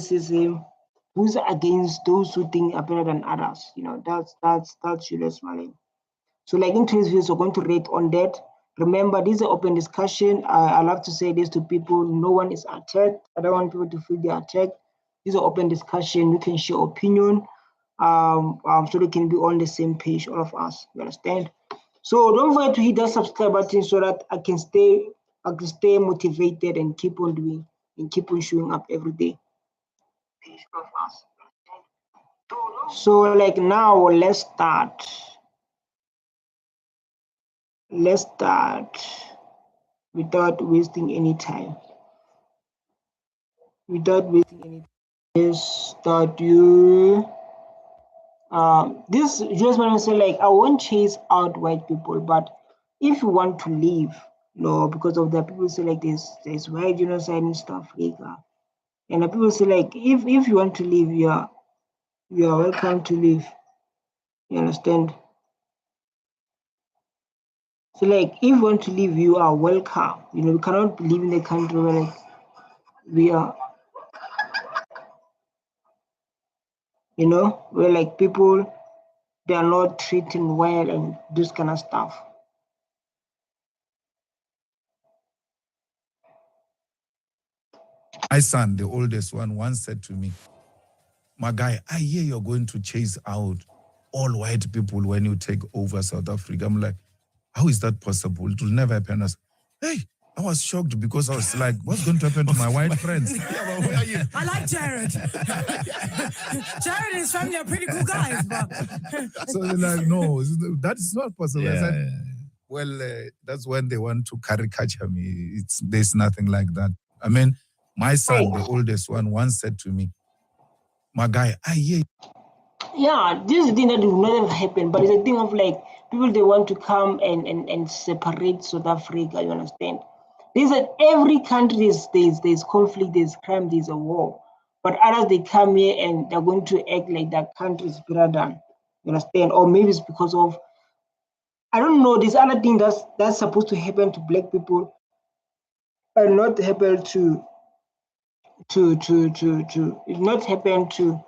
racism, who's against those who think are better than others. You know, that's Julius Malema. So like in today's videos, we're going to rate on that. Remember, this is an open discussion. I love to say this to people. No one is attacked. I don't want people to feel they're attacked. This is an open discussion. We can share opinion. So they can be on the same page, all of us. You understand? So don't forget to hit that subscribe button so that I can stay motivated and keep on doing and keep on showing up every day. All of us. So like now, let's start. Let's start without wasting any time. Let's start you. This Julius Malema said, like, I won't chase out white people, but if you want to leave, because of that, people say like there's white genocide in South Africa, and the people say like if you want to leave, you are welcome to leave. You understand? So like if you want to leave, you are welcome. We cannot live in a country where like we are, where like people, they are not treated well and this kind of stuff. My son, the oldest one, once said to me, my guy, I hear you're going to chase out all white people when you take over South Africa. I'm like, how is that possible? It will never happen. Hey, I was shocked because I was like, what's going to happen to my white friends? Yeah, where are you? I like Jared. Jared and his family are pretty cool guys. But so they're like, no, that is not possible. Yeah, I said, well, that's when they want to caricature me. There's nothing like that. I mean, my son, the oldest one, once said to me, my guy, I hear. Yeah, this is a thing that will never happen, but it's a thing of like people, they want to come and separate South Africa, you understand? There's every country there's conflict, there's crime, there's a war. But others, they come here and they're going to act like that country is better than, you understand? Or maybe it's because of, I don't know, this other thing that's supposed to happen to black people and not happen to not happen to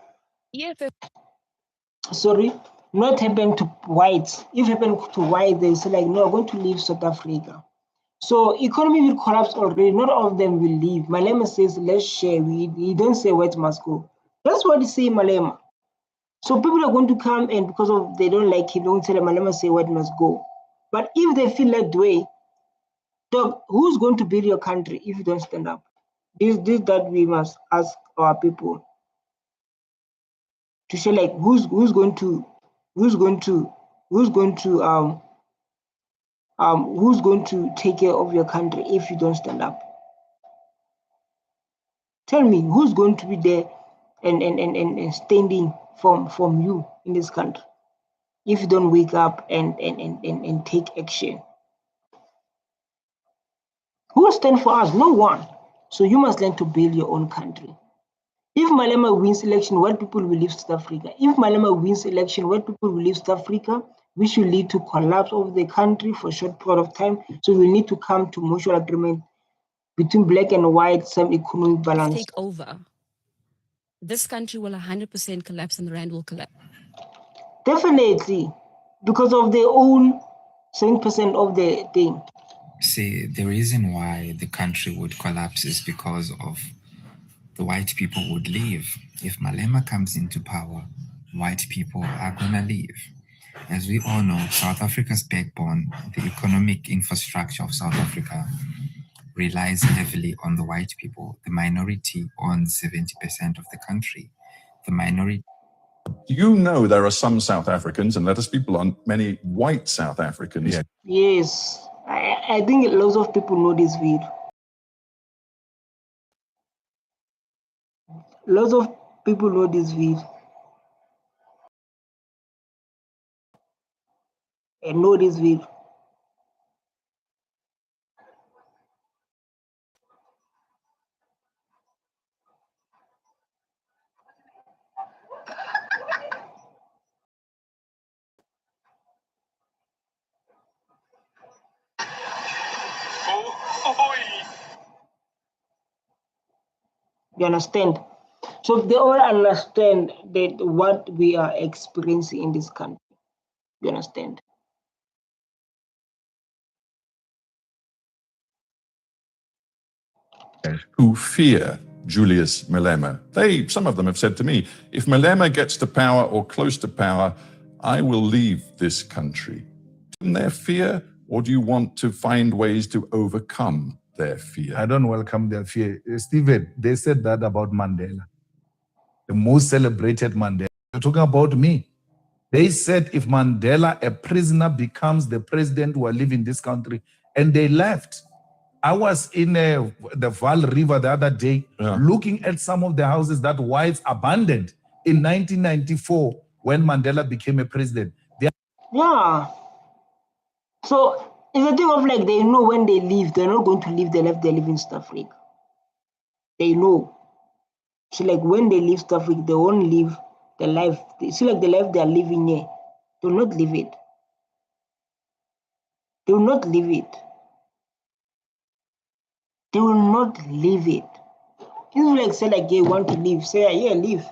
not happen to whites. If happen to whites, they say like, no, I'm going to leave South Africa. So economy will collapse already. Not all of them will leave. Malema says, let's share. He don't say whites must go. That's what he say, Malema. So people are going to come and because of they don't like him, don't tell Malema say white must go. But if they feel that way, dog, who's going to build your country if you don't stand up? This that we must ask our people to say like who's going to take care of your country if you don't stand up? Tell me who's going to be there and standing from you in this country if you don't wake up and take action? Who will stand for us? No one. So you must learn to build your own country. If Malema wins election, white people will leave South Africa. If Malema wins election, white people will leave South Africa, which will lead to collapse of the country for a short period of time. So we need to come to mutual agreement between black and white, some economic balance. Take over. This country will 100% collapse and the rand will collapse. Definitely, because of their own 7% of the thing. See, the reason why the country would collapse is because of the white people would leave. If Malema comes into power, white people are going to leave. As we all know, South Africa's backbone, the economic infrastructure of South Africa, relies heavily on the white people. The minority owns 70% of the country. The minority... You know there are some South Africans, and let us be blunt, many white South Africans. Yeah. Yes, I think lots of people know this video. Lots of people know this video. And know this video. You understand? So they all understand that what we are experiencing in this country. You understand? Who fear Julius Malema. Some of them have said to me, if Malema gets to power or close to power, I will leave this country. In their fear, or do you want to find ways to overcome their fear? I don't welcome their fear. Stephen, they said that about Mandela, the most celebrated Mandela. You're talking about me. They said if Mandela, a prisoner, becomes the president, who will live in this country, and they left. I was in the Val River the other day, looking at some of the houses that whites abandoned in 1994 when Mandela became a president. Yeah. So it's a thing of like they know when they leave, they're not going to leave the life they live in South Africa. They know. So like when they leave South Africa, they won't live the life. See like the life they are living here. They will not live it. They will not live it. They will not live it. It's like say like you want to leave. Say yeah, leave.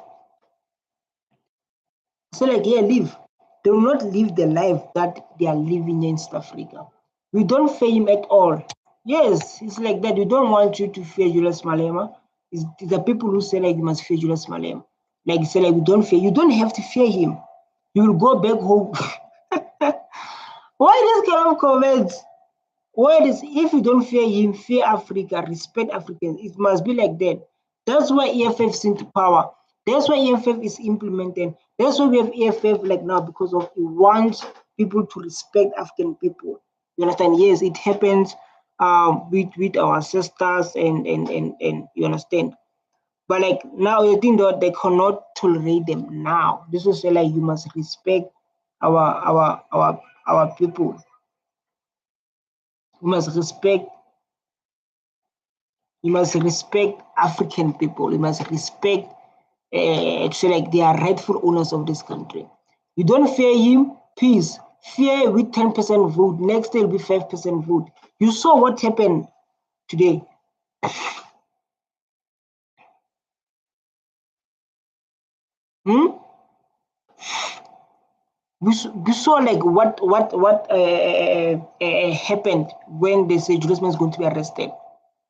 Say like yeah, leave. They will not live the life that they are living in South Africa. We don't fear him at all. Yes, it's like that. We don't want you to fear Julius Malema. It's the people who say like you must fear Julius Malema. Like say like we don't fear. You don't have to fear him. You will go back home. Why this kind of comments? Why this? If you don't fear him, fear Africa, respect Africans. It must be like that. That's why EFF is into power. That's why EFF is implemented. That's why we have EFF like now because of it wants people to respect African people. You understand? Yes, it happens with our ancestors and you understand. But like now, you think that they cannot tolerate them now. This is like you must respect our people. You must respect. You must respect African people. You must respect. So like they are rightful owners of this country. You don't fear him, peace. Fear with 10% vote. Next day will be 5% vote. You saw what happened today. We saw like what happened when they say Julius Malema is going to be arrested.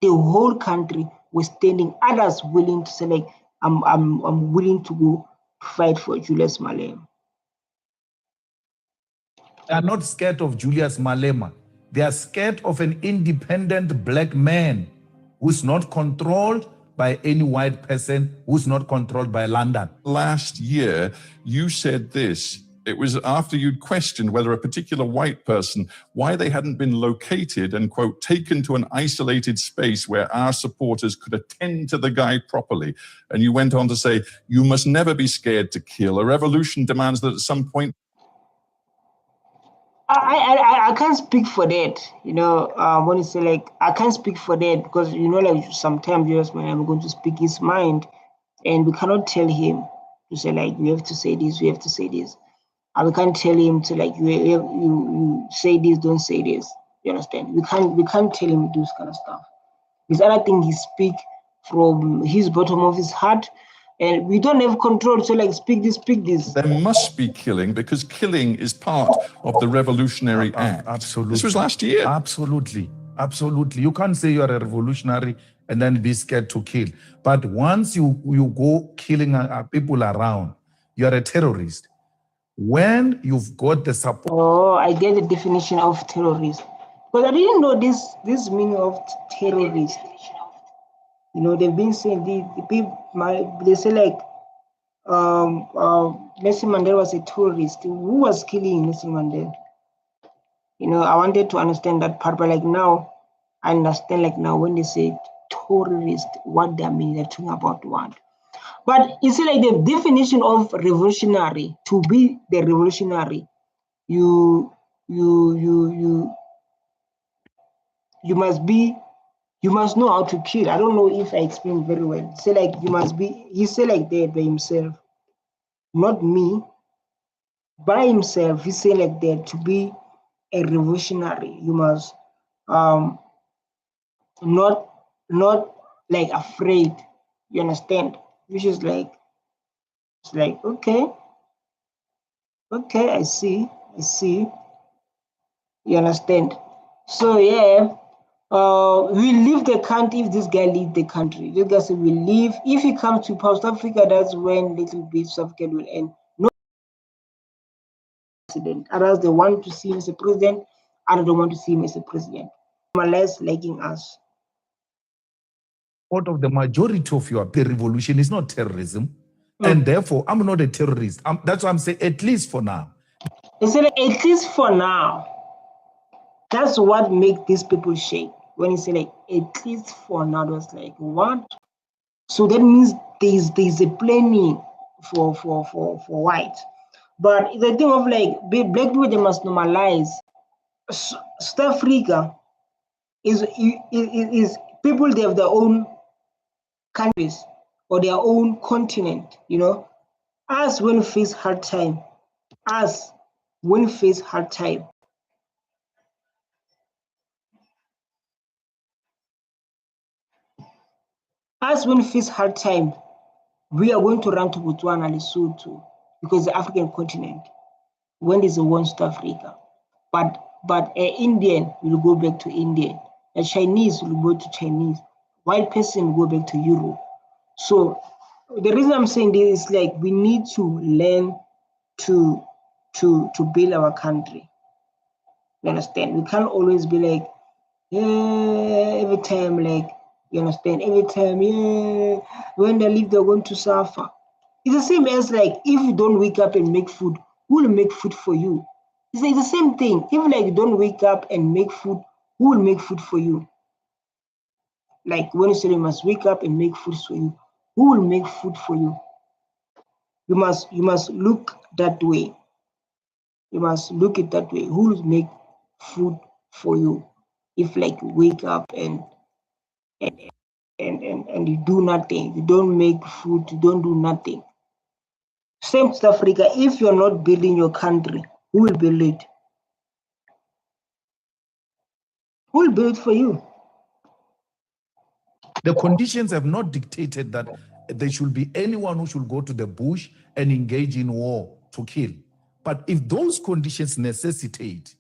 The whole country was standing. Others willing to say like I'm willing to go fight for Julius Malema. They are not scared of Julius Malema. They are scared of an independent black man who's not controlled by any white person, who's not controlled by London. Last year, you said this. It was after you'd questioned whether a particular white person, why they hadn't been located and, quote, taken to an isolated space where our supporters could attend to the guy properly. And you went on to say, you must never be scared to kill. A revolution demands that at some point. I can't speak for that, you know, when you say like, I can't speak for that because, you know, like sometimes Julius Malema, I'm going to speak his mind and we cannot tell him to say like, you have to say this, you have to say this. And we can't tell him to like, you say this, don't say this. You understand? We can't tell him to do this kind of stuff. It's other thing he speak from his bottom of his heart. And we don't have control, so like speak this. There must be killing because killing is part of the Revolutionary Act. Absolutely. This was last year. Absolutely. You can't say you're a revolutionary and then be scared to kill. But once you go killing people around, you're a terrorist. When you've got the support. Oh, I get the definition of terrorist. But I didn't know this meaning of terrorist. You know, they've been saying the people, they say like Nelson Mandela was a terrorist. Who was killing Nelson Mandela? You know, I wanted to understand that part, but like now, I understand like now when they say terrorist, what they mean, they're talking about what. But you see, like the definition of revolutionary, to be the revolutionary, you must know how to kill. I don't know if I explained very well. Say like he say like that by himself, not me. By himself, he say like that to be a revolutionary, you must not like afraid. You understand? which is like, it's like, okay, I see. You understand? So yeah, we leave the country if this guy leaves the country. This guy said we leave. If he comes to South Africa, that's when little bit South Africa will end. No president. Others they want to see him as a president, others don't want to see him as a president. More or less liking us. Part of the majority of your revolution is not terrorism. And therefore, I'm not a terrorist. That's what I'm saying, at least for now. They said at least for now. That's what makes these people shake. When you say like at least for now, it's like what? So that means there's a planning for white. But the thing of like black people, they must normalize. South Africa is people, they have their own countries or their own continent, you know. Us when we face hard time, us when we face hard time. Us when we face hard time, we are going to run to Botswana, Lesotho, because the African continent, when there's a one South Africa. But an Indian will go back to Indian. A Chinese will go to Chinese. White person will go back to Europe. So the reason I'm saying this is like we need to learn to build our country. You understand? We can't always be like, yeah, every time, like, you understand? Every time, yeah, when they leave, they're going to suffer. It's the same as like if you don't wake up and make food, who will make food for you? It's like the same thing. If like you don't wake up and make food, who will make food for you? Like when you say you must wake up and make food for you, who will make food for you? You must look that way. You must look it that way. Who will make food for you? If like you wake up and you do nothing, you don't make food, you don't do nothing. Same South Africa, if you're not building your country, who will build it? Who will build it for you? The conditions have not dictated that there should be anyone who should go to the bush and engage in war to kill. But if those conditions necessitate,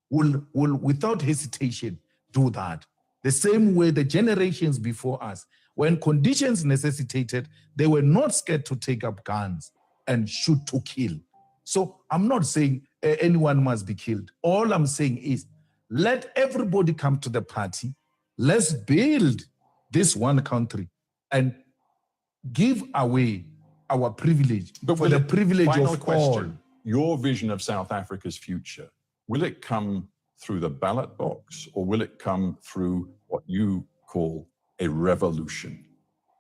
will without hesitation do that. The same way the generations before us, when conditions necessitated, they were not scared to take up guns and shoot to kill. So I'm not saying anyone must be killed. All I'm saying is let everybody come to the party. Let's build this one country and give away our privilege, but for the privilege of all. Your vision of South Africa's future, will it come through the ballot box or will it come through what you call a revolution?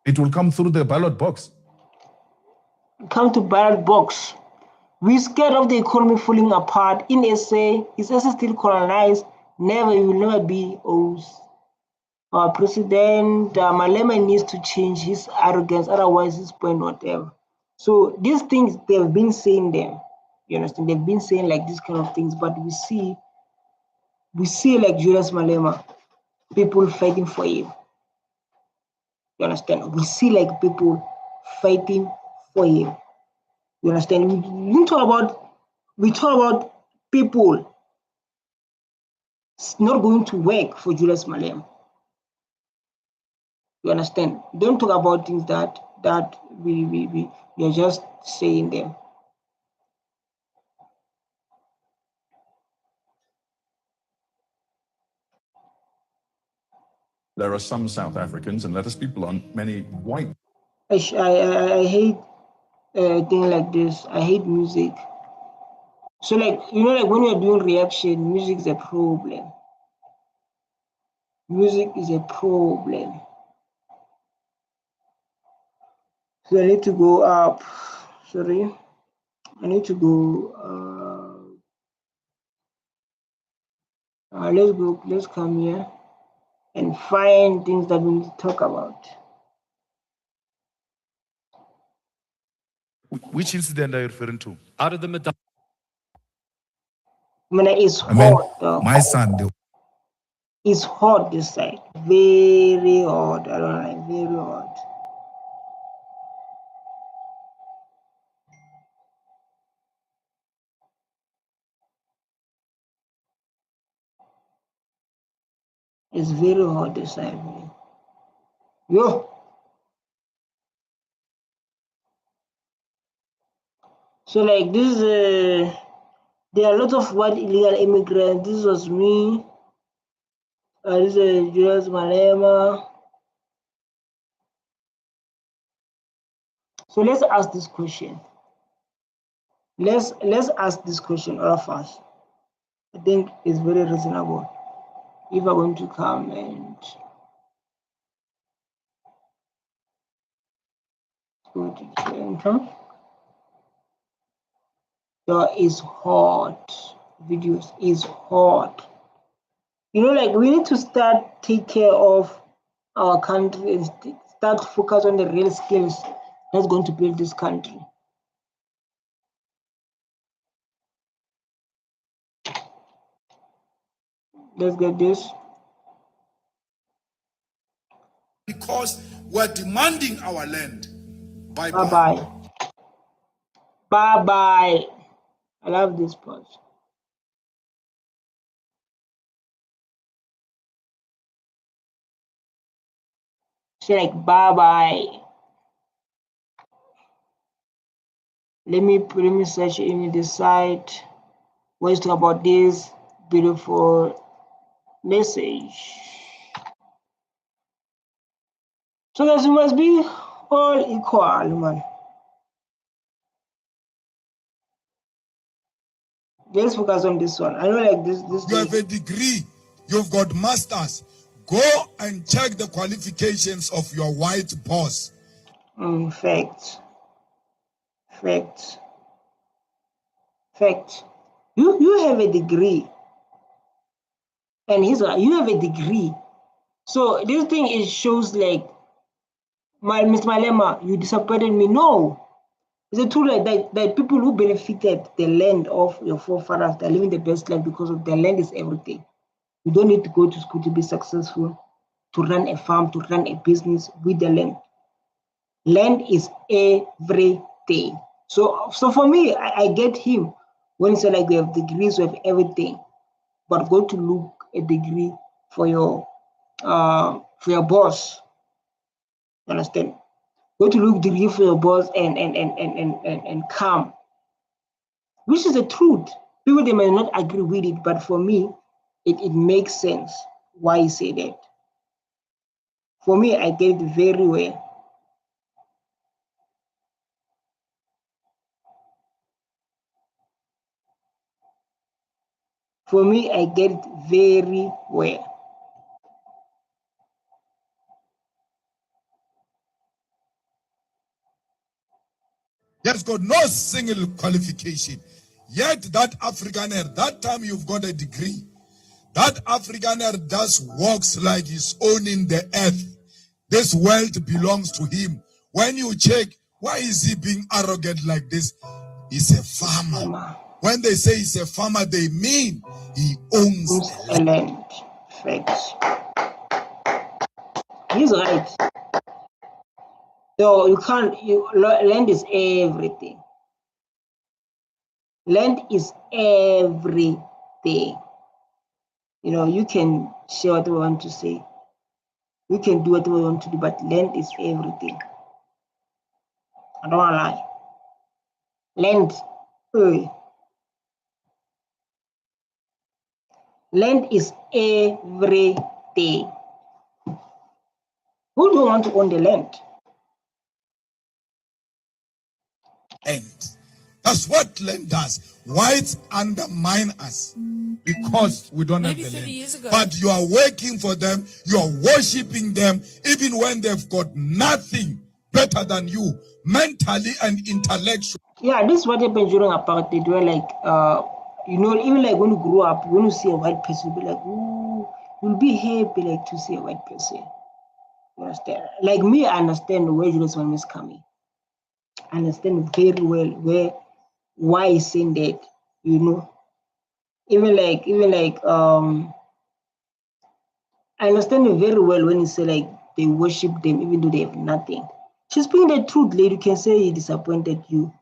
It will come through the ballot box. Come to ballot box. We're scared of the economy falling apart. In SA, is SA still colonized? Never, you will never be O's. Our president, Malema, needs to change his arrogance, otherwise he's point whatever. So these things, they've been saying them. You understand? They've been saying like these kind of things, but we see like Julius Malema, people fighting for him. You understand? We see like people fighting for him. You understand? We talk about people not going to work for Julius Malema. You understand? Don't talk about things that we are just saying them. There are some South Africans, and let us be blunt, many white. I hate things like this. I hate music. So like, you know, like when you're doing reaction, music is a problem. Music is a problem. So I need to go up. Sorry. I need to go. Let's come here and find things that we need to talk about. Which incident are you referring to? Out of the Madonna. I mean, it's hot. My son, it's hot this side. Very hot. I don't like very hot. It's very hot this evening. Yo. So like this, there are a lot of white illegal immigrants. This was me. This is Julius Malema. So let's ask this question. Let's ask this question, all of us. I think it's very reasonable. If I'm going to come and go to center, there is hot. Videos is hot. You know, like we need to start take care of our country and start focus on the real skills that's going to build this country. Let's get this. Because we're demanding our land. Bye bye. Bye bye. I love this part. Say like bye bye. Let me search in the site. Let's talk about this beautiful message. So guys, we must be all equal, man. Let's focus on this one. I know like this You have a degree, you've got masters. Go and check the qualifications of your white boss. Fact. You have a degree. And you have a degree. So this thing is shows like Mr. Malema, you disappointed me. No. Is it true that people who benefited the land of your forefathers, they're living the best life because of the land is everything. You don't need to go to school to be successful, to run a farm, to run a business with the land. Land is everything. So for me, I get him when he said like we have degrees, we have everything, but go to look a degree for your boss. You understand? Go to look degree for your boss and come. Which is the truth. People they may not agree with it, but for me, it makes sense why he said that. For me, I get it very well. For me, I get it very well. There's got no single qualification. Yet that Afrikaner, that time you've got a degree, that Afrikaner just walks like he's owning the earth. This wealth belongs to him. When you check, why is he being arrogant like this? He's a farmer. When they say he's a farmer, they mean he owns the land. Facts. He's right. So land is everything. Land is everything. You know, you can say what you want to say. You can do what you want to do, but land is everything. I don't want to lie. Land, land is everything. Who don't want to own the land? end. That's what land does. Whites undermine us because we don't have the land. But you are working for them, you are worshiping them, even when they've got nothing better than you, mentally and intellectually. Yeah, this is what happened during apartheid, where like, you know, even like when you grow up, when you see a white person, you'll be like, ooh, you'll be happy like to see a white person. You understand? Like me, I understand where Julius Malema is coming. I understand very well why he's saying that, you know. Even like I understand it very well when he say like they worship them even though they have nothing. She's speaking the truth, lady. You can say he disappointed you,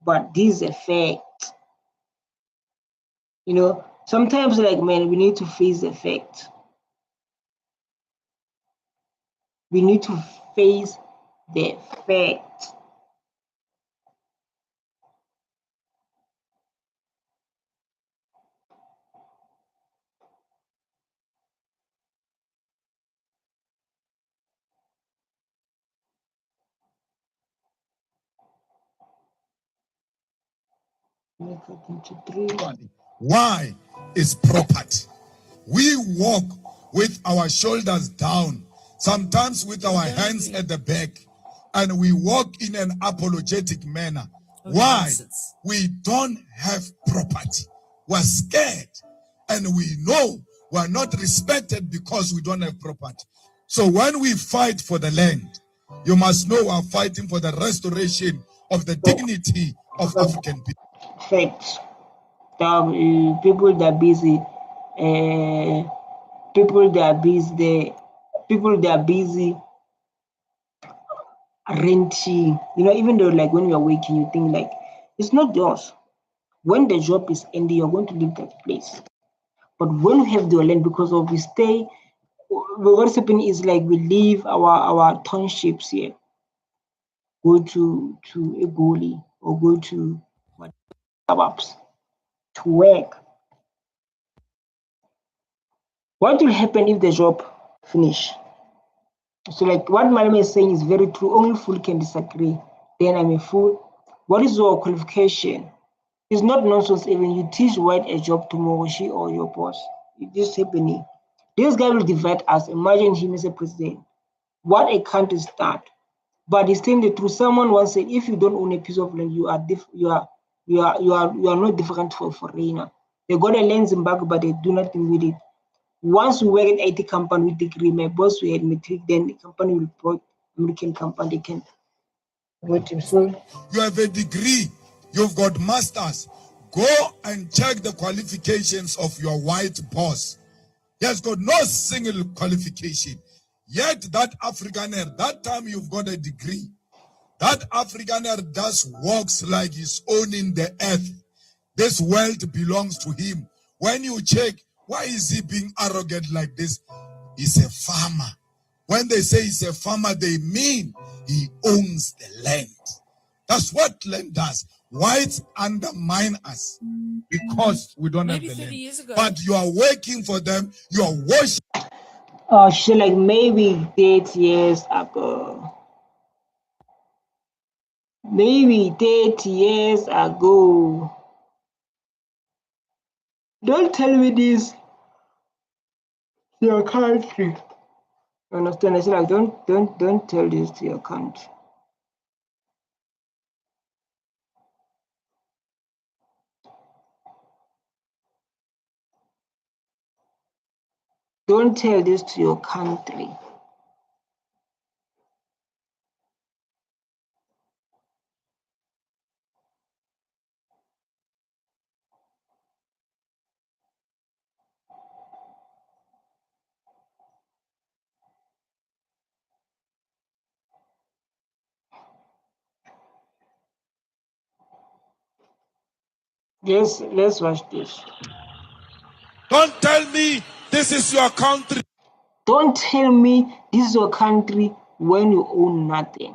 but this is a fact. You know, sometimes like man, we need to face the fact. We need to face the facts. Why is property? We walk with our shoulders down, sometimes with our hands at the back, and we walk in an apologetic manner. Why? Nonsense. We don't have property. We're scared, and we know we're not respected because we don't have property. So when we fight for the land, you must know we're fighting for the restoration of the dignity of African people. Facts. People that are busy, people that are busy, people that are busy renting. You know, even though like when you're working, you think like it's not yours. When the job is ending, you're going to leave that place. But when we have the land, because of we stay, what's happening is like we leave our townships here, go to Egoli or go to suburbs to work. What will happen if the job finish? So like what Malema is saying is very true. Only fool can disagree. Then I'm a fool. What is your qualification? It's not nonsense even. You teach white a job tomorrow, she or your boss. It is happening. This guy will divide us. Imagine him as a president. What a country start. But he's telling the truth. Someone once said, if you don't own a piece of land, you are not different for a foreigner. They got a land in Zimbabwe, but they do nothing with it. Once we work at IT company with degree, my boss we had matric, then the company will report American company, they can vote him. So you have a degree, you've got masters. Go and check the qualifications of your white boss. He has got no single qualification. Yet that Afrikaner, that time you've got a degree, that Afrikaner does works like he's owning the earth. This wealth belongs to him. When you check, why is he being arrogant like this? He's a farmer. When they say he's a farmer, they mean he owns the land. That's what land does. Whites undermine us because we don't Maybe have the 30 land. years ago. But you are working for them. You are worshiping. she like maybe 30 years ago. Maybe 30 years ago. Don't tell me this. Your country. You understand? I said like don't tell this to your country. Don't tell this to your country. Yes, let's watch this. Don't tell me this is your country. Don't tell me this is your country when you own nothing.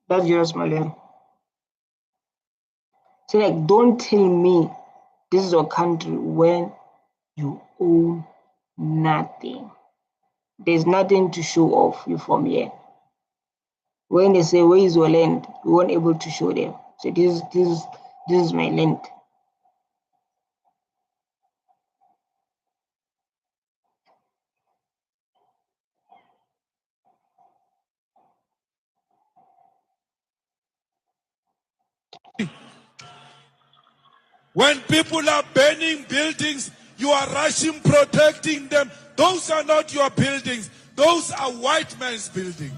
That's Julius Malema. So like, don't tell me this is your country when you own nothing. There's nothing to show off you from here. When they say where is your land, you weren't able to show them. So this is my land. When people are burning buildings, you are rushing, protecting them. Those are not your buildings. Those are white man's buildings.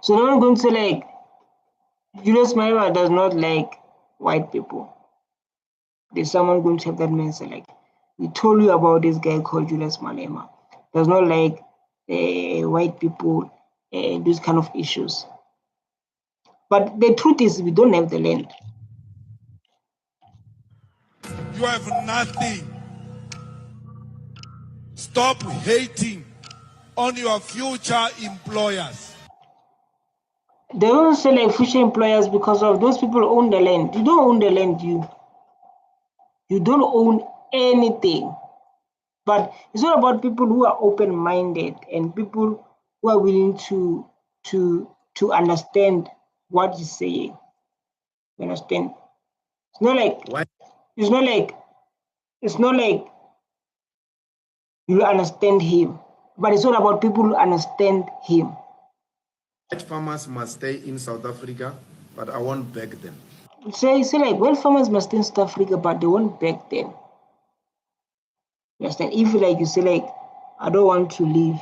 So I'm going to say like, Julius Malema does not like white people. There's someone going to have that mindset like, we told you about this guy called Julius Malema. Does not like white people, these kind of issues. But the truth is, we don't have the land. You have nothing. Stop hating on your future employers. They don't say like future employers because of those people own the land. You don't own the land, you don't own anything. But it's all about people who are open-minded and people who are willing to understand what he's saying. You understand? It's not like it's not like you understand him, but it's all about people who understand him. White farmers must stay in South Africa, but I won't beg them. Say like white farmers must stay in South Africa, but they won't beg them. You understand? If like you say like I don't want to leave,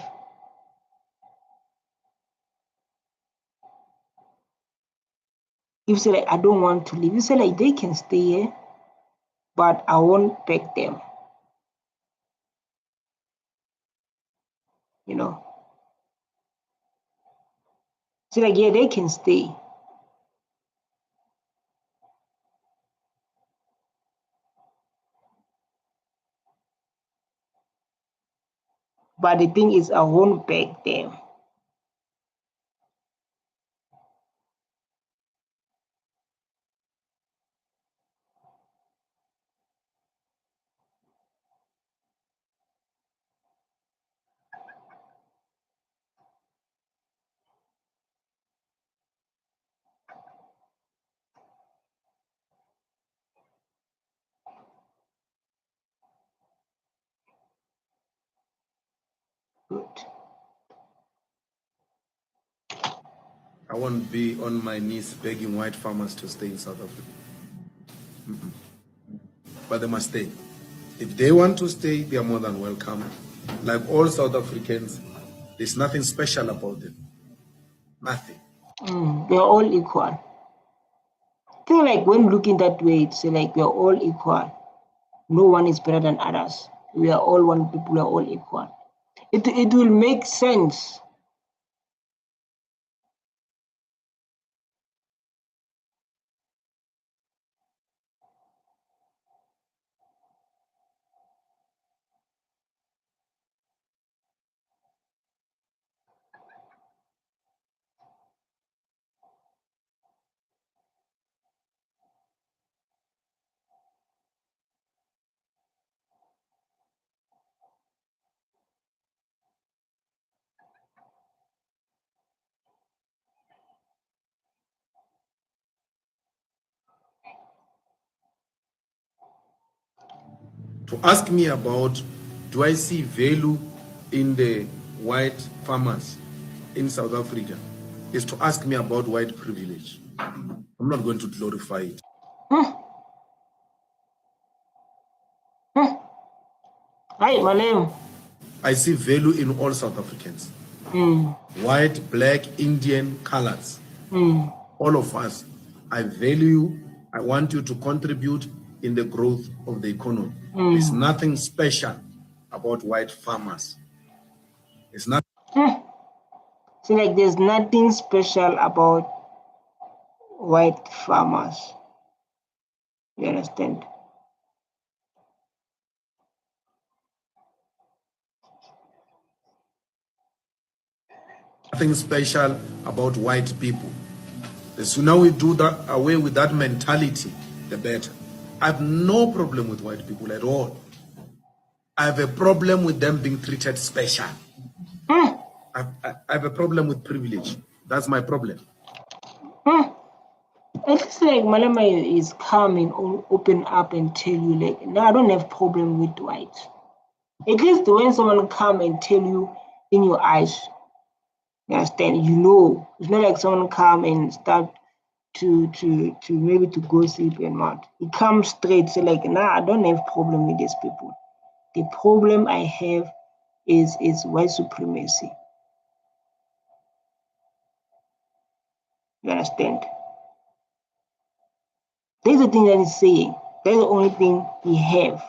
if you say like I don't want to leave, you say like they can stay here, but I won't beg them. You know. So like yeah, they can stay. But the thing is I won't beg them. Good. I won't be on my knees begging white farmers to stay in South Africa. But they must stay. If they want to stay, they are more than welcome. Like all South Africans, there's nothing special about them. Nothing. They're all equal. I think like when looking that way, it's like we're all equal. No one is better than others. We are all one people, we are all equal. It will make sense. To ask me about, do I see value in the white farmers in South Africa, is to ask me about white privilege. I'm not going to glorify it. Hi, Malema. I see value in all South Africans. White, black, Indian, colors. All of us. I value you. I want you to contribute in the growth of the economy. There's nothing special about white farmers. It's not. So like there's nothing special about white farmers. You understand? Nothing special about white people. The sooner we do that away with that mentality, the better. I have no problem with white people at all. I have a problem with them being treated special. I have a problem with privilege. That's my problem. It's like Malema is calm and open up and tell you like, no, I don't have problem with white. At least when someone come and tell you in your eyes, you understand, you know. It's not like someone come and start to maybe to gossip and what. He comes straight, say like, nah, I don't have problem with these people. The problem I have is white supremacy. You understand? That's the thing that he's saying. That's the only thing he have.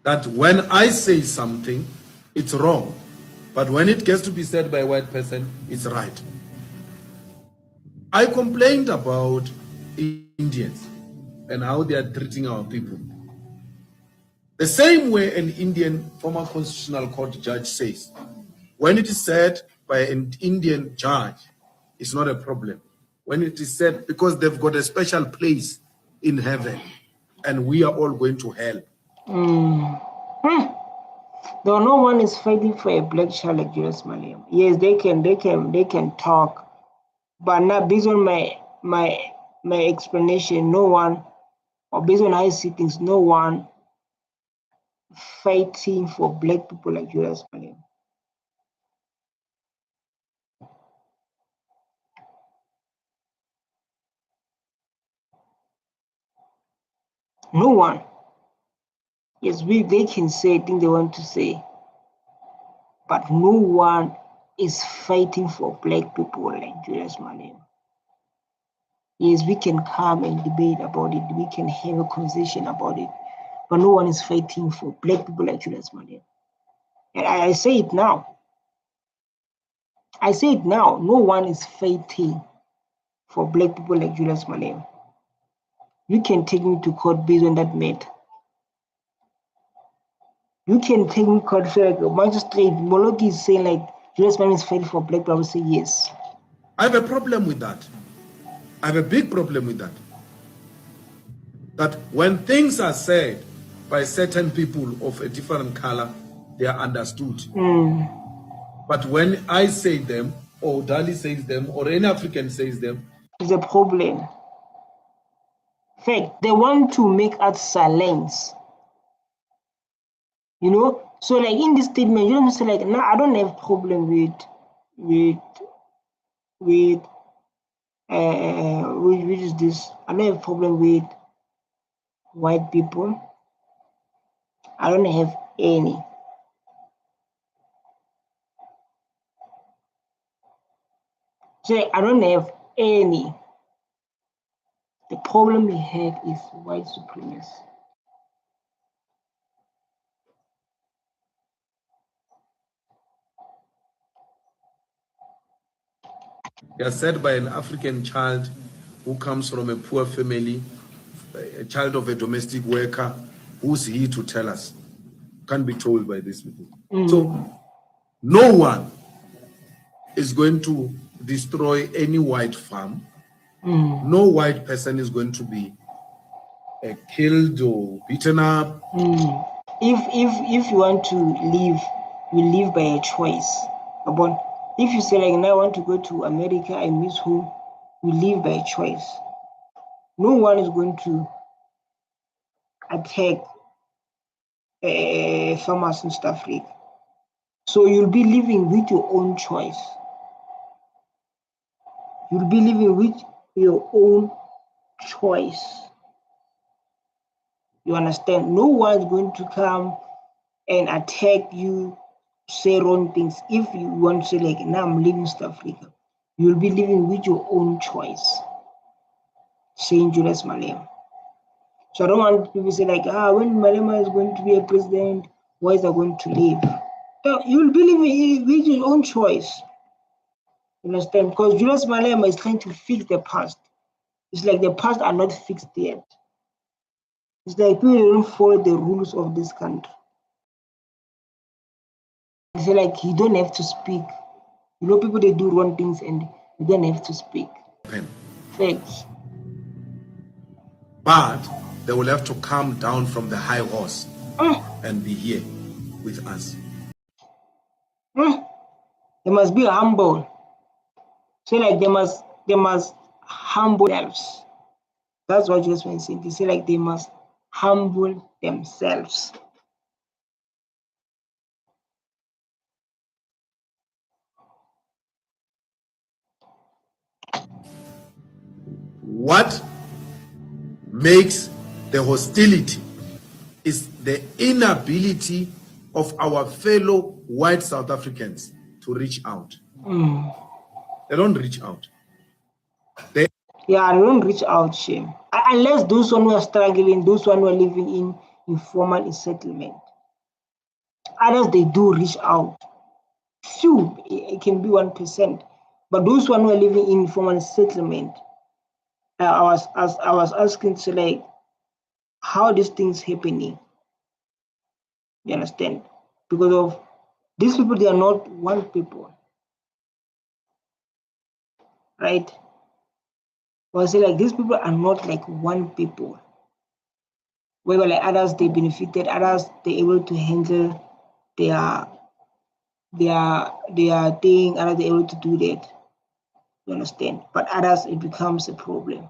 That when I say something, it's wrong. But when it gets to be said by a white person, it's right. I complained about Indians and how they are treating our people. The same way an Indian former constitutional court judge says, when it is said by an Indian judge, it's not a problem. When it is said because they've got a special place in heaven and we are all going to hell. Though no one is fighting for a black child like Julius Malema. Yes, they can talk, but not based on my explanation. No one, or based on how I see things, no one fighting for black people like Julius Malema. No one. Yes, they can say things they want to say, but no one is fighting for black people like Julius Malema. Yes, we can come and debate about it. We can have a conversation about it, but no one is fighting for black people like Julius Malema. And I say it now. I say it now. No one is fighting for black people like Julius Malema. You can take me to court based on that matter. You can take me to court, say like magistrate Moloki is saying like Julius Malema is fighting for black people. I will say yes. I have a problem with that. I have a big problem with that. That when things are said by certain people of a different color, they are understood. But when I say them, or Dali says them, or any African says them, it's a problem. In fact, they want to make us silence. You know, so like in this statement, you don't say like, no, I don't have problem with which is this? I don't have problem with white people. I don't have any. So I don't have any. The problem we have is white supremacy. they are said by an African child who comes from a poor family, a child of a domestic worker, who's he to tell us? Can't be told by these people. So no one is going to destroy any white farm. No white person is going to be killed or beaten up. If you want to live, you live by a choice. But if you say like, now I want to go to America and miss home, you live by a choice. No one is going to attack farmers in South Africa. So you'll be living with your own choice. You'll be living with your own choice. You understand? No one's going to come and attack you, say wrong things. If you want to say like, now I'm leaving South Africa, you'll be living with your own choice. Saying Julius Malema. So I don't want people to say like, when Malema is going to be a president, why is he going to leave? So you'll be living with your own choice. You understand? Because Julius Malema is trying to fix the past. It's like the past are not fixed yet. It's like people don't follow the rules of this country. It's like you don't have to speak. You know, people they do wrong things and you don't have to speak. Facts. But they will have to come down from the high horse and be here with us. They must be humble. So like they must humble themselves. That's what Jesus was saying. They say like they must humble themselves. What makes the hostility is the inability of our fellow white South Africans to reach out. They don't reach out. They don't reach out, shame. Unless those one who are struggling, those one who are living in informal settlement. Others, they do reach out. Few, it can be 1%. But those who are living in informal settlement, I was asking to like how these things happening. You understand? Because of these people, they are not one people, right? I say like these people are not like one people. Where like others they benefited, others they able to handle their thing, others they able to do that. You understand? But others it becomes a problem.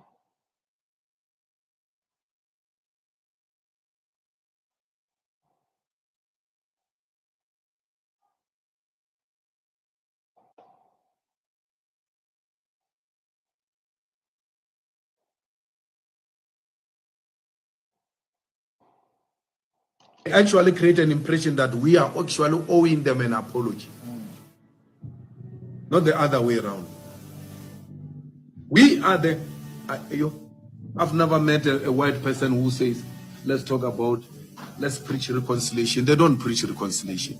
Actually create an impression that we are actually owing them an apology. Not the other way around. We are the, I've never met a white person who says, let's talk about, let's preach reconciliation. They don't preach reconciliation.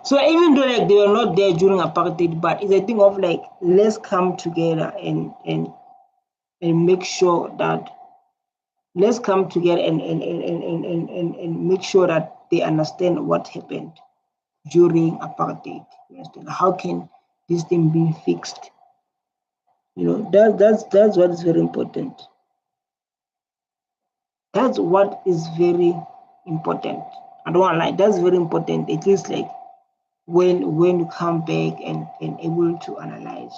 So even though like they were not there during apartheid, but it's a thing of like let's come together and make sure that let's come together and make sure that they understand what happened during apartheid. You understand? How can this thing be fixed? You know, that's what is very important. That's what is very important. I don't want to lie, that's very important. At least like when you come back and able to analyze,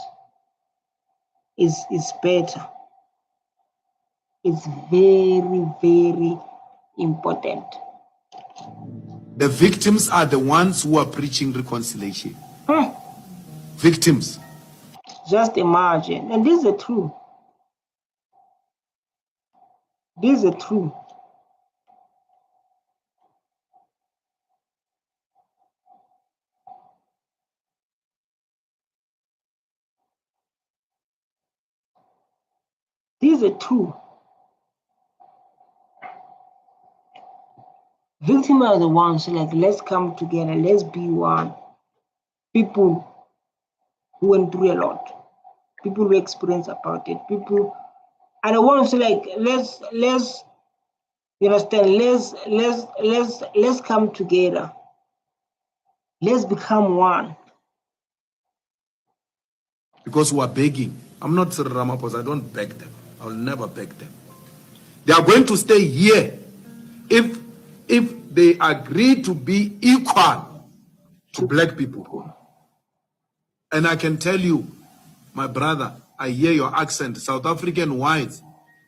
it's better. It's very, very important. The victims are the ones who are preaching reconciliation. Victims. Just imagine, and this is the truth. This is the truth. This is the truth. Victims are the ones who like, let's come together, let's be one. People who went through a lot, people who experienced apartheid, people are the ones who like, let's you understand, let's come together. Let's become one. Because we are begging. I'm not Cyril Ramaphosa, I don't beg them. I'll never beg them. They are going to stay here if they agree to be equal to black people. And I can tell you, my brother, I hear your accent. South African whites,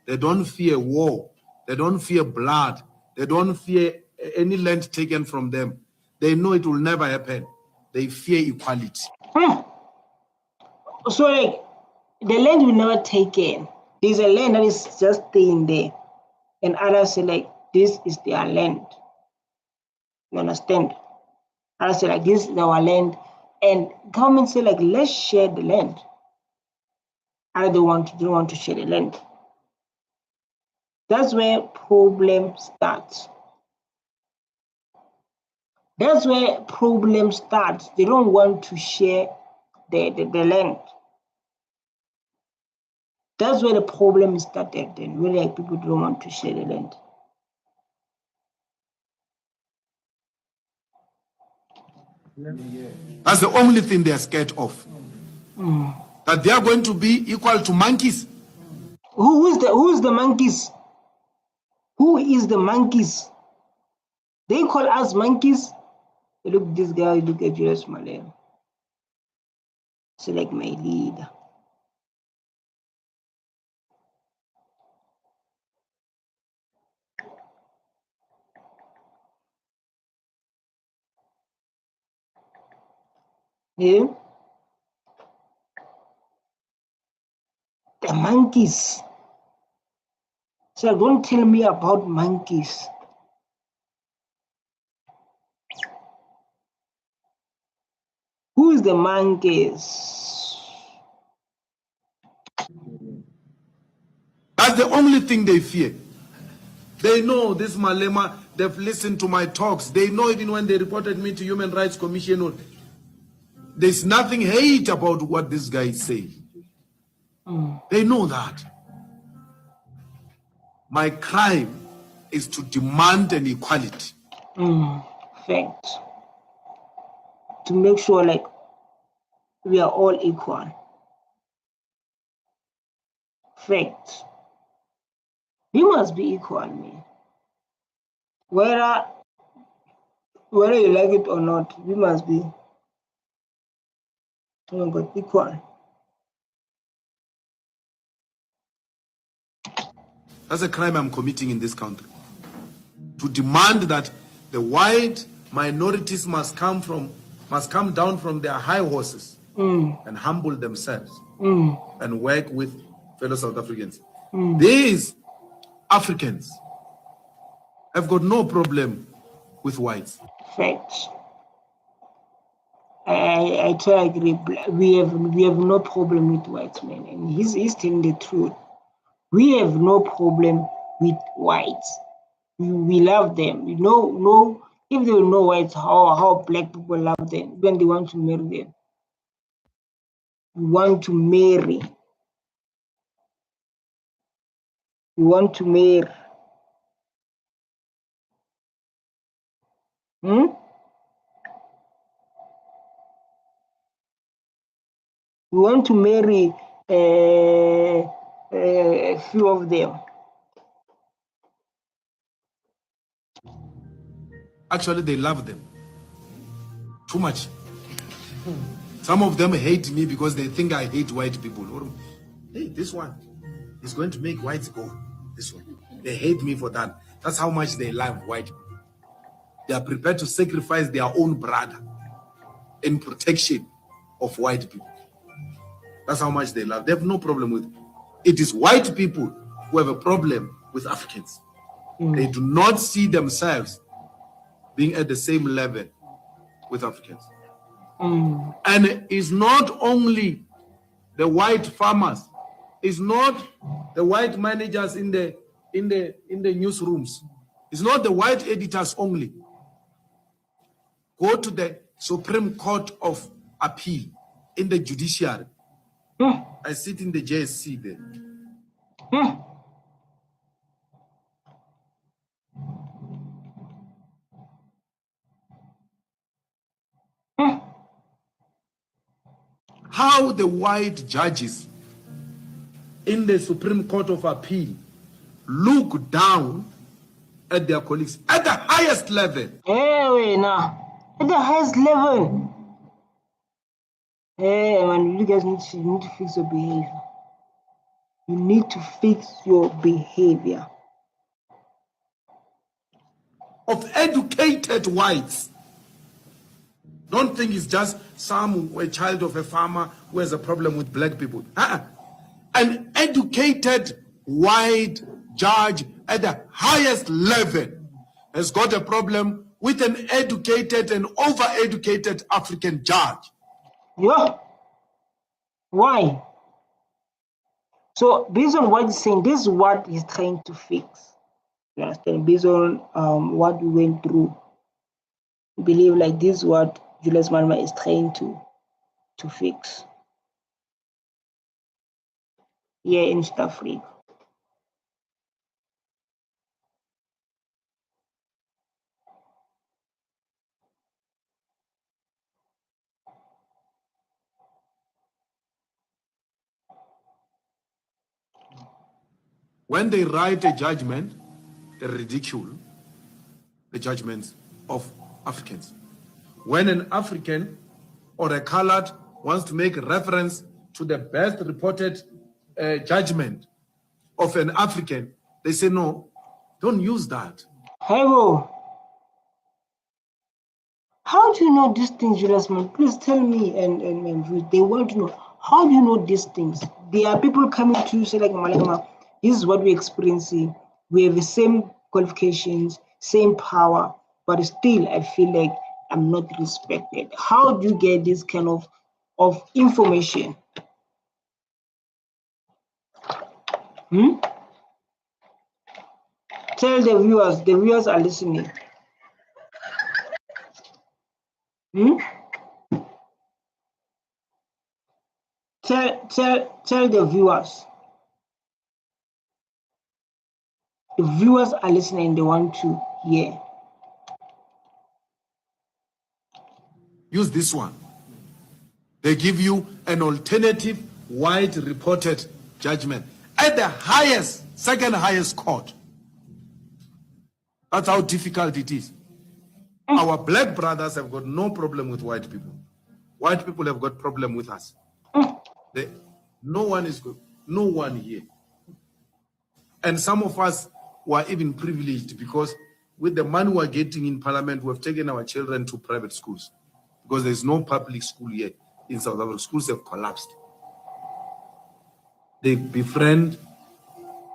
they don't fear war. They don't fear blood. They don't fear any land taken from them. They know it will never happen. They fear equality. So like, the land will never taken. There's a land that is just staying there. And others say like, this is their land. You understand? Others say like, this is our land. And government say like, let's share the land. Others don't want to share the land. That's where problem starts. That's where problem starts. They don't want to share the land. That's where the problem started. Then really, like, people don't want to share the land. That's the only thing they are scared of. That they are going to be equal to monkeys. Who's the monkeys? Who is the monkeys? They call us monkeys. Look at this guy, look at Julius Malema. Select my leader. Yeah? The monkeys. So don't tell me about monkeys. Who is the monkeys? That's the only thing they fear. They know this Malema, they've listened to my talks. They know even when they reported me to Human Rights Commission, there's nothing hate about what this guy is saying. They know that. My crime is to demand an equality. Fact. To make sure like we are all equal. Fact. We must be equal, man. Whether you like it or not, we must be equal. That's a crime I'm committing in this country. To demand that the white minorities must come down from their high horses and humble themselves and work with fellow South Africans. These Africans have got no problem with whites. Facts. I totally agree. We have no problem with whites, man, and he's telling the truth. We have no problem with whites. We love them. You know, if they know whites, how black people love them when they want to marry them. We want to marry. We want to marry. We want to marry a few of them. Actually, they love them too much. Some of them hate me because they think I hate white people. Or, hey, this one is going to make whites go. This one. They hate me for that. That's how much they love white people. They are prepared to sacrifice their own brother in protection of white people. That's how much they love. They have no problem with it. It is white people who have a problem with Africans. They do not see themselves being at the same level with Africans. And it's not only the white farmers, it's not the white managers in the newsrooms, it's not the white editors only. Go to the Supreme Court of Appeal in the judiciary. I sit in the JSC there. How the white judges in the Supreme Court of Appeal look down at their colleagues at the highest level. Hey, now at the highest level. Hey, man, you guys need to fix your behavior. You need to fix your behavior. Of educated whites. Don't think it's just a child of a farmer who has a problem with black people. An educated white judge at the highest level has got a problem with an educated and over-educated African judge. Yeah. Why? So based on what he's saying, this is what he's trying to fix. You understand? Based on what we went through, we believe like this is what Julius Malema is trying to fix. Here in South Africa. When they write a judgment, they ridicule the judgments of Africans. When an African or a colored wants to make reference to the best reported judgment of an African, they say, no, don't use that. Hey, bro. How do you know these things, Julius, man? Please tell me, and they want to know, how do you know these things? There are people coming to you, say like, Malema, this is what we're experiencing. We have the same qualifications, same power, but still I feel like I'm not respected. How do you get this kind of information? Tell the viewers are listening. Tell the viewers. The viewers are listening, they want to hear. Use this one. They give you an alternative white reported judgment at the highest, second highest court. That's how difficult it is. Our black brothers have got no problem with white people. White people have got problem with us. No one is good. No one here. And some of us were even privileged because with the money we're getting in parliament, we've taken our children to private schools because there's no public school here in South Africa. Schools have collapsed. They befriend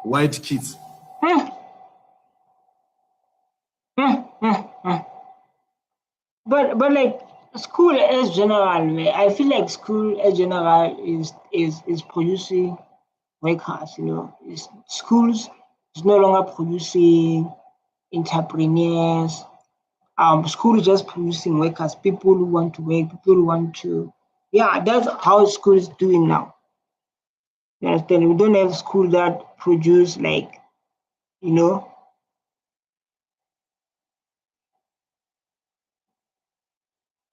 white kids. But like school as general, man, I feel like school as general is producing workers, you know. Schools is no longer producing entrepreneurs. School is just producing workers, people who want to work, people who want to, yeah, that's how school is doing now. You understand? We don't have school that produce like, you know,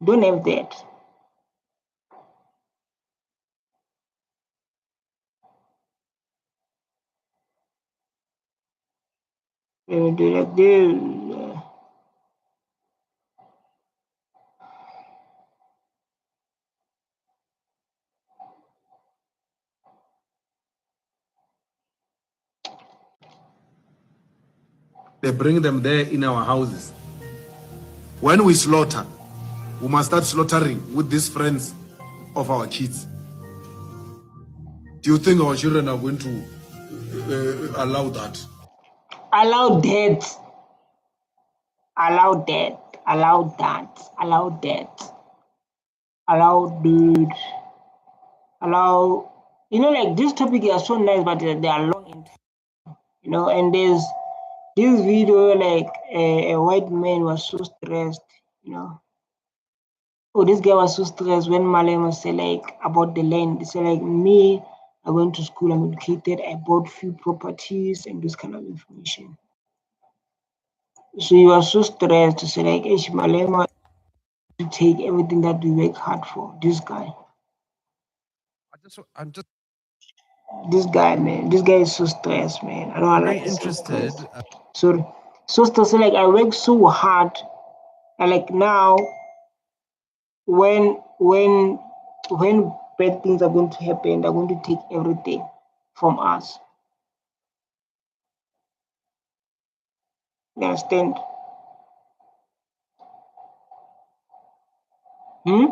don't have that. They will do like this. They bring them there in our houses. When we slaughter, we must start slaughtering with these friends of our kids. Do you think our children are going to allow that? Allow that. Allow that. Allow that. Allow that. Allow dude. Allow, you know, like this topic is so nice, but they are long in time, you know, and there's this video like a white man was so stressed, you know. Oh, this guy was so stressed when Malema said like about the land. He said like me, I went to school, I'm educated, I bought few properties and this kind of information. So he was so stressed to say like, hey, Malema to take everything that we work hard for. This guy. This guy, man, this guy is so stressed, man. I don't Very like interested. so stressed. Like I work so hard, and like now, when bad things are going to happen, they're going to take everything from us. You understand? Hmm?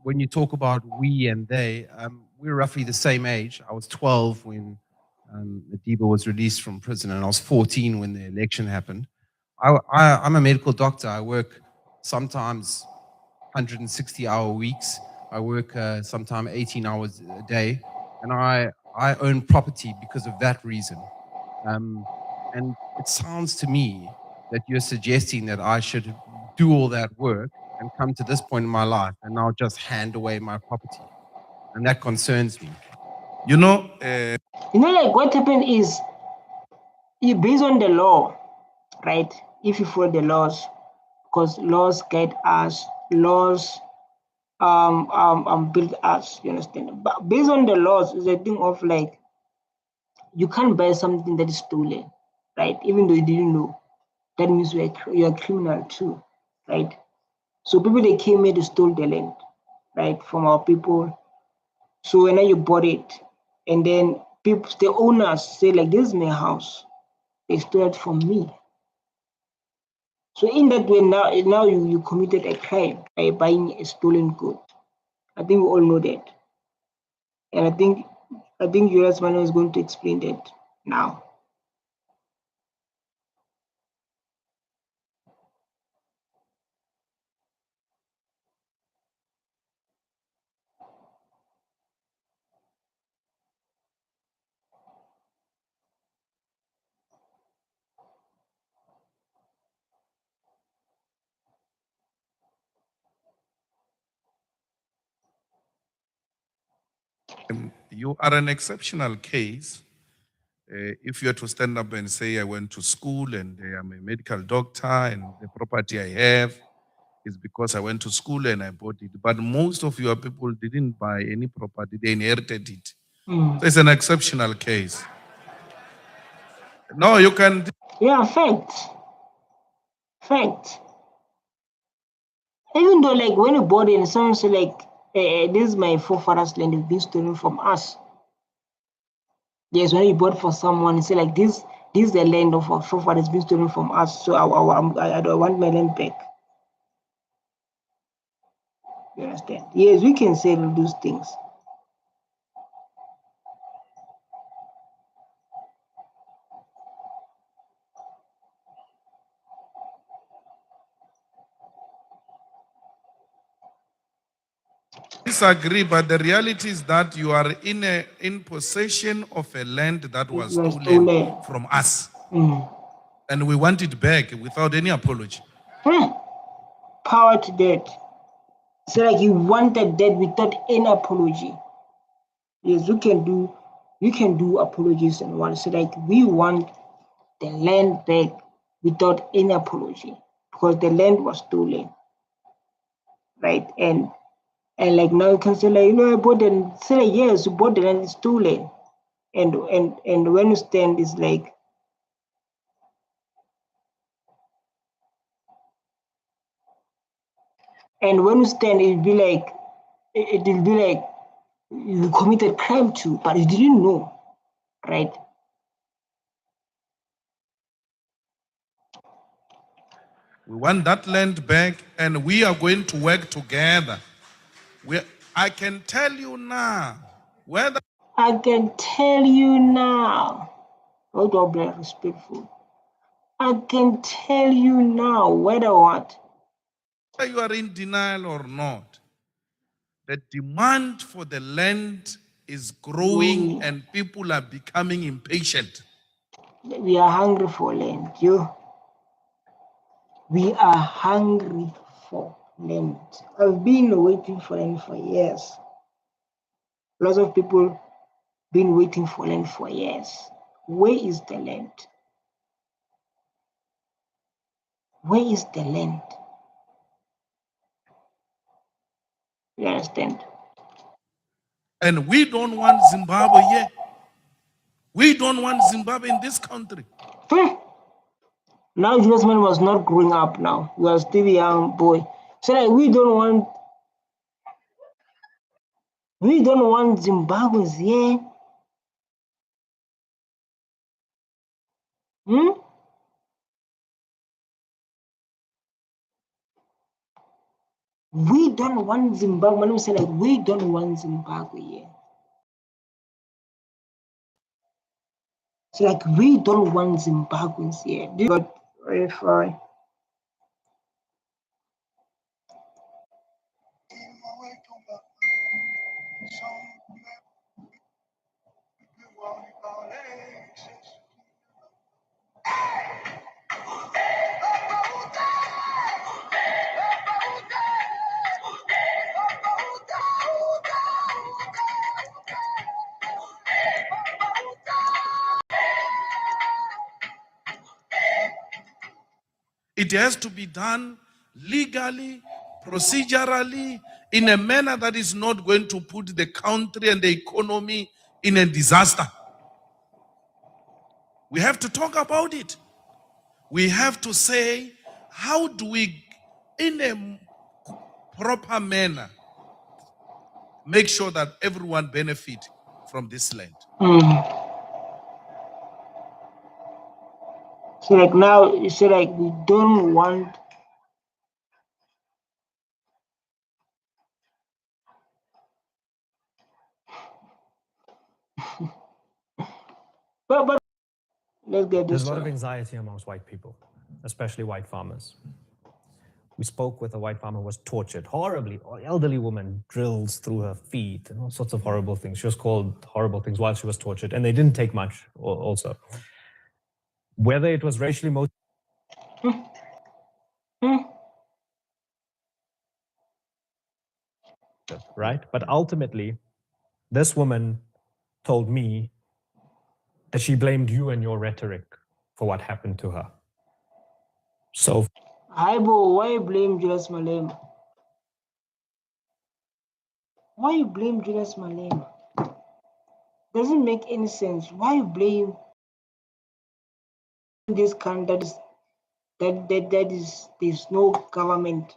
When you talk about we and they, we're roughly the same age. I was 12 when Madiba was released from prison, and I was 14 when the election happened. I'm a medical doctor. I work sometimes 160-hour weeks. I work sometimes 18 hours a day, and I own property because of that reason. And it sounds to me that you're suggesting that I should do all that work and come to this point in my life and now just hand away my property. And that concerns me. You know, You know, like what happened is, you based on the law, right? If you follow the laws, because laws guide us, laws build us. You understand? But based on the laws, is a thing of like you can't buy something that is stolen, right? Even though you didn't know, that means you're a criminal too, right? So people they came here to steal the land, right, from our people. So when you bought it, and then people, the owners say like, this is my house, they stole it from me. So in that way, now you committed a crime by buying a stolen good. I think we all know that, and I think Julius Malema is going to explain that now. you are an exceptional case. If you are to stand up and say, I went to school and I'm a medical doctor and the property I have is because I went to school and I bought it. But most of your people didn't buy any property, they inherited it. So it's an exceptional case. No, you can. Yeah, fact. Fact. Even though, like, when you bought it, someone say, like, this is my forefathers' land, it's been stolen from us. Yes, when you bought for someone, you say, like, this is the land of our forefathers, been stolen from us, so I don't want my land back. You understand? Yes, we can say those things. Disagree, but the reality is that you are in possession of a land that was stolen from us. And we want it back without any apology. Power to that. So, like, you wanted that without any apology. Yes, you can do apologies and one. So, like, we want the land back without any apology because the land was stolen, right? And like, now you can say, like, I bought the, say, like, yes, you bought the land, it's stolen, and when you stand is like, and when you stand it'll be like, it'll be like you committed crime too, but you didn't know, right? We want that land back, and we are going to work together. I can tell you now, whether I can tell you now, how do I be respectful? I can tell you now, whether what? you are in denial or not, the demand for the land is growing and people are becoming impatient. We are hungry for land, we are hungry for land. I've been waiting for land for years. Lots of people been waiting for land for years. Where is the land? Where is the land? You understand? And we don't want Zimbabwe here. We don't want Zimbabwe in this country. Now Julius Malema was not growing up now. He was still a young boy. So, like, we don't want Zimbabweans here. We don't want Zimbabwe. Let me say, like, we don't want Zimbabwe here. So, like, we don't want Zimbabweans here. But if I It has to be done legally, procedurally, in a manner that is not going to put the country and the economy in a disaster. We have to talk about it. We have to say, how do we, in a proper manner, make sure that everyone benefit from this land? So, like, now you say, like, we don't want. But let's get this. There's a lot of anxiety amongst white people, especially white farmers. We spoke with a white farmer who was tortured horribly. An elderly woman drills through her feet and all sorts of horrible things. She was called horrible things while she was tortured, and they didn't take much also. Whether it was racially motivated, right? But ultimately, this woman told me that she blamed you and your rhetoric for what happened to her. So, Aibo, why you blame Julius Malema? Why you blame Julius Malema? Doesn't make any sense. Why you blame this country that is there's no government?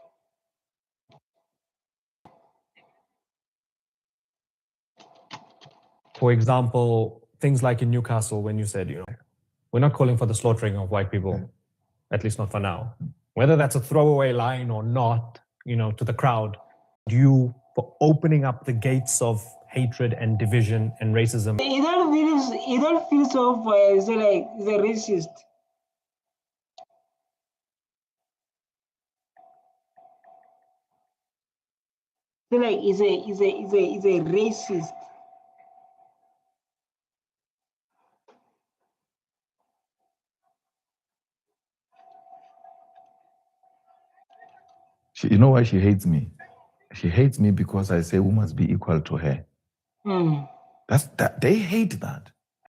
for example, things like in Newcastle, when you said, we're not calling for the slaughtering of white people, at least not for now. Whether that's a throwaway line or not, to the crowd, you for opening up the gates of hatred and division and racism. You don't feel so like he's a racist. Feel like he's a racist. You know why she hates me? She hates me because I say we must be equal to her. They hate that.